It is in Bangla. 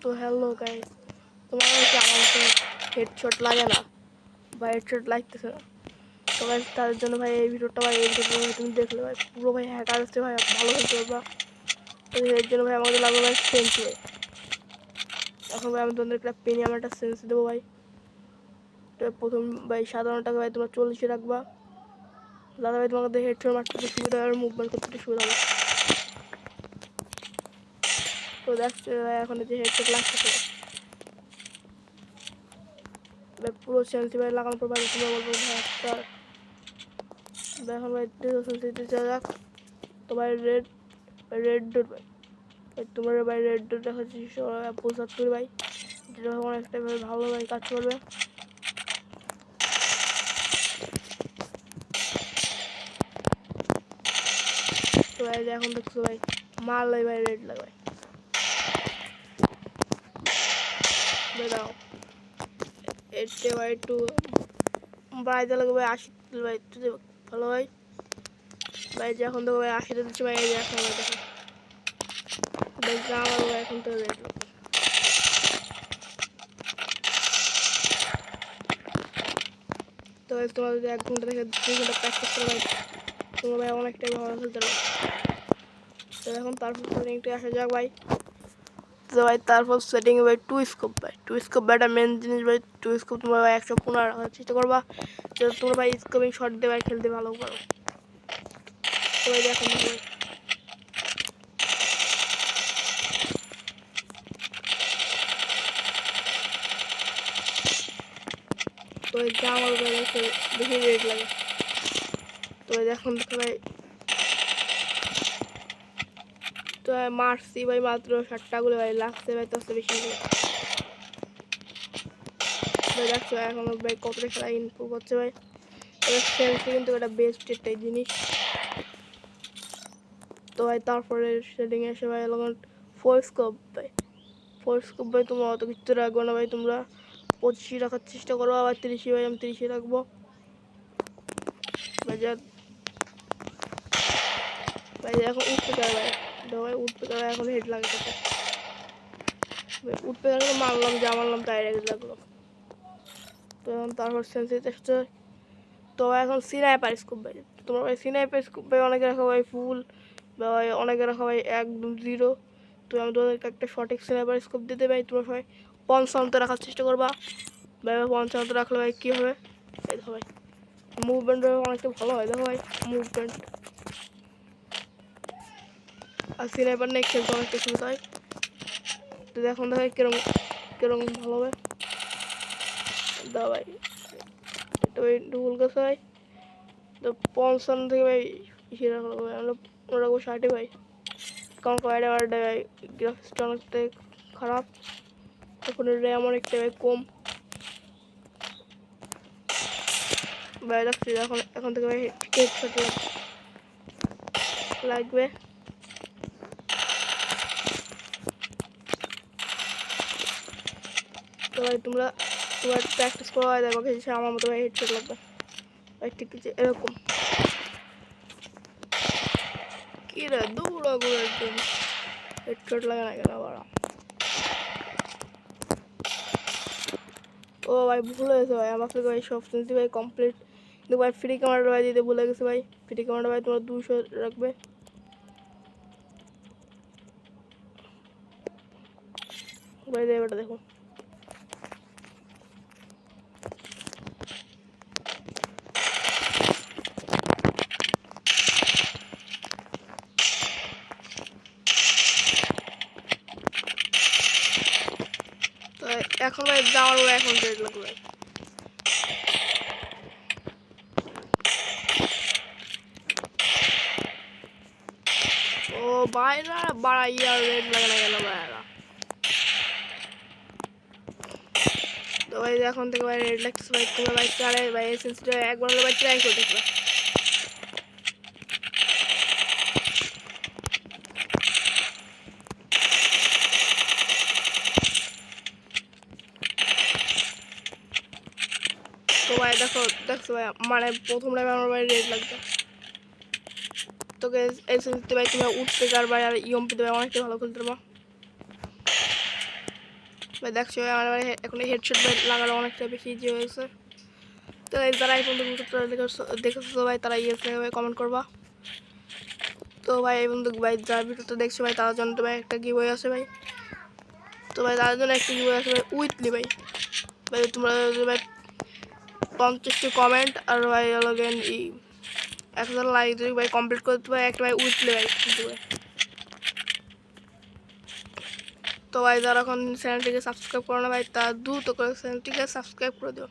তো হ্যালো গাইস, তোমার কি আমার মতো হেডশট লাগে না বা হেডশট লাগতেছে না? তো গাইস তাদের জন্য ভাই এই ভিডিওটা ভাই তুমি দেখলে ভাই পুরো ভাই হ্যাকার আসছে ভাই, ভালো খেলতে পারবা। তো এর জন্য ভাই আমাদের লাগবে ভাই সেন্স ভাই। এখন ভাই আমি তোমাদের একটা প্রিমিয়াম একটা সেন্স দেবো ভাই। তো প্রথম ভাই সাধারণ টাকা ভাই তোমরা 40 রাখবা। দাদা ভাই তোমাদের হেডশট মারতে সুবিধা হবে, মুভমেন্ট করতে সুবিধা হবে। তো দেখছো ভাই এখন যে হেডশট লাগতেছে ভাই, পুরো সেন্সি ভাই লাগানোর পর ভাই তোমরা বলবো ভাই একটা এখন ভাই সেন্সিতে যাক। তো ভাই রেড ডট ভাই, তোমার ভাই রেড ডট দেখাচ্ছি 75 ভাই, যেটা অনেকটা ভাই ভালো ভাই কাজ করবে। তো ভাই এখন দেখছো ভাই মারলাই ভাই রেড লাগাই ভাই, দাও এতে ভাই একটু বাড়াইতে লাগবে ভাই 80 ভাই, একটু ভালো ভাই। ভাই যে এখন দেখো ভাই 80তে দিচ্ছি ভাই, এই যে এখন ভাই দেখো দেখবে আমার ভাই এখন তো রেড লাগবে। তো ভাই তোমার যদি 1 ঘন্টা থেকে 2 ঘন্টা প্র্যাকটিস করো ভাই, তোমরা ভাই অনেকটাই ভালো খেলতে পারবে। তো এখন তারপর সেটিংটা আসা যাক ভাই। তো ভাই তারপর সেটিং ভাই টু স্কোপ ভাই, টু স্কোপ ভাই একটা মেন জিনিস ভাই। টু স্কোপ তোমরা ভাই 115 রাখার চেষ্টা করবা, যাতে তোমরা ভাই স্কোপিং শট দিয়ে ভাই খেলতে ভালো পারো। তো ভাই দেখুন ভাই তো ভাই যা আমার ভাই দেখি রেড লাগে। তো ভাই দেখুন ভাই, তো মারছি ভাই মাত্র 60টা গুলো ভাই, লাগছে ভাই তো বেশি ভাই। দেখছো এখন ভাই কতটা খেলা ইমপ্রুভ হচ্ছে ভাই। সেন্সি কিন্তু একটা বেস্ট একটাই জিনিস। তো ভাই তারপরে সেটিং এসে ভাই এখন ফোর স্কোপ ভাই, ফোর স্কোপ ভাই তোমরা অত কিছু রাখবো না ভাই, তোমরা 25 রাখার চেষ্টা করবো, আবার 30 ভাই আমি 30 রাখবো ভাই। যা ভাই এখন উঠতে পারে ভাই, ভাই উঠতে পারে এখন হেড লাগে কত ভাই, উঠতে পারে মারলাম যা মারলাম তাই রেখে লাগলো। তো এখন তারপর সেন্সি এসছে। তো এখন সিনাইপার স্কোপ ভাই, তোমার ভাই সিনাইপার স্কোপ ভাই অনেকে রাখা ভাই ফুল বা ভাই অনেকে রাখা ভাই একদম 0। তো আমি তোমাদেরকে একটা সঠিক সিনাইপার স্কোপ দিতে ভাই, তোমরা সবাই 55 রাখার চেষ্টা করবা ভাই। 55 রাখলে ভাই কী হবে, এই দেখো ভাই মুভমেন্ট ভাই অনেকটা ভালো হয়, দেখো ভাই মুভমেন্ট। আর সিনাইপার নিয়ে খেলতে অনেকটা সুবিধা হয়। তো এখন দেখো কিরম কিরম ভালো হবে, দাও ভাই এটা ভাই ভুল গেছে ভাই। তো 55 থেকে ভাই ইসে রাখলো ভাই, আমরা রাখবো 60 ভাই, কারণ কয়টা আমার ভাই গ্রাফিক্সটা অনেকটাই খারাপ, তখন র্যাম অনেকটা ভাই কম ভাই। রাখছি এখন এখন থেকে ভাই হেডশট লাগবে। তো ভাই তোমরা প্র্যাকটিস করা হয় দেখো আমার মতো ভাই হেডশট লাগবে ভাই, ঠিক আছে এরকম কি রে দৌড়া ঘুরার জন্য হেডশট লাগে না কেন আবার। ও ভাই ভুল হয়েছে ভাই, আমাকে ভাই সব শুনছি ভাই কমপ্লিট, কিন্তু ভাই ফ্রি ক্যামেরা ভাই দিতে ভুলে গেছে ভাই। ফ্রি ক্যামেরা ভাই তোমরা 200 রাখবে ভাই। এবারটা দেখুন তো এখন ভাই যাওয়ার ভাই এখন রেড লাগবে ভাই। ও বাইরা বাড়াইয়া রেড লাগে না কেন বাইরা। তো ভাই এখন থেকে ভাই রেড লাগছে ভাই, তোমরা ভাই ট্রাই ভাই এসেন্সটা একবার হলে ভাই ট্রাই করে দেখবে। তো ভাই দেখছো ভাই মানে প্রথম টাইম আমার ভাই রেড লাগবে। তোকে এসেন্সতে ভাই তোমরা উঠতে পারবা আর ইএমপিতে ভাই অনেকটা ভালো খেলতে পারবা। ভাই দেখছো ভাই আমার ভাই এখন হেডশট ভাই লাগানো অনেকটা বেশি ইজি হয়েছে। তো এই যারা এই বন্ধু দেখেছো ভাই তারা ইয়েস ভাই কমেন্ট করবা। তো ভাই এই বন্ধু ভাই যারা ভিডিওটা দেখছো ভাই তার জন্য তো ভাই একটা গিভওয়ে আছে ভাই। তো ভাই তার জন্য একটা গিভওয়ে আছে ভাই উইথলি ভাই। ভাই তোমরা ভাই 50টি কমেন্ট আর ভাই লগেন 1000 লাইক যদি ভাই কমপ্লিট করতে ভাই একটা ভাই উইথলি ভাই কিন্তু ভাই। তো ভাই যারা এখন চ্যানেলটিকে সাবস্ক্রাইব করো না ভাই তা দ্রুত করে চ্যানেলটিকে সাবস্ক্রাইব করে দিও।